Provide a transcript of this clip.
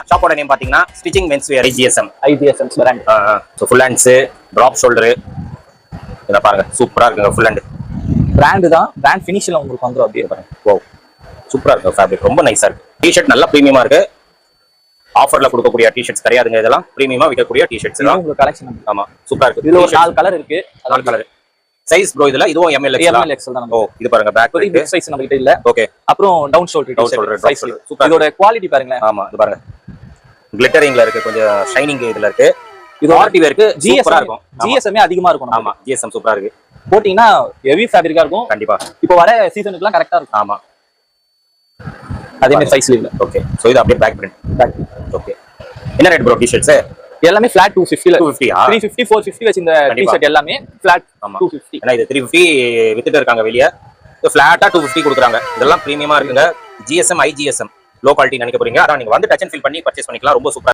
ஷாப்போட நேம் பாத்தீங்கன்னா stitching men's wear IGSM brand. So full hands drop shoulder இதை பாருங்க சூப்பரா இருக்குங்க. ஃபுல் ஹேண்ட் பிராண்ட் தான், பிராண்ட் ஃபினிஷ்ல உங்களுக்கு வந்துரும். அப்படியே பாருங்க, ஓ சூப்பரா இருக்கு. ஃபேப்ரிக் ரொம்ப நைஸா இருக்கு. டிஷர்ட் நல்ல பிரீமியமா இருக்கு. ஆஃபர்ல கொடுக்கக்கூடிய டிஷர்ட்ஸ் கிடையாதுங்க, இதெல்லாம் பிரீமியமா விற்கக்கூடிய டிஷர்ட்ஸ் தான் உங்களுக்கு கலெக்ஷன். ஆமா சூப்பரா இருக்கு. இதுல ஒரு 4 கலர் இருக்கு. 4 கலர் சைஸ் ப்ரோ. இதுல இதுவும் ML XL தான். ஓ இது பாருங்க பேக் பிக் சைஸ் நம்ம கிட்ட இல்ல. ஓகே. அப்புறம் டவுன் ஷோல்டர் சைஸ் சூப்பர். இதோட குவாலிட்டி பாருங்க. ஆமா இது பாருங்க கிளிட்டரிங்ல இருக்கு, கொஞ்சம் ஷைனிங் இதுல இருக்கு. இது ஆர்டி வேர்க்கு சூப்பரா இருக்கும். GSM அதிகமா இருக்கும். ஆமா GSM சூப்பரா இருக்கு. போட்டிங்கன்னா ஹெவி ஃபேப்ரிக்கா இருக்கும். கண்டிப்பா இப்போ வர சீசனுக்குலாம் கரெக்ட்டா இருக்கும். ஆமா அதே மாதிரி சைஸ்ல இல்ல. ஓகே. சோ இது அப்படியே பேக் பிரிண்ட். ஓகே. என்ன ரேட் ப்ரோ டி-ஷர்ட்ஸ்? எல்லாமே ஃபிளாட் 250 250 350 450 வச்சு இந்த டி-ஷர்ட் எல்லாமே ஃபிளாட் 250. ஏன்னா இது 350 வித்துட்டு இருக்காங்க வெளிய. சோ ஃபிளாட்டா 250 கொடுக்குறாங்க. இதெல்லாம் பிரீமியமா இருக்குங்க. GSM IGSM லோ குவாலிட்டி நினைக்க போறீங்க, அதான் நீங்க வந்து டச் அண்ட் ஃபீல் பண்ணி பர்ச்சேஸ் பண்ணிக்கலாம். ரொம்ப சூப்பரா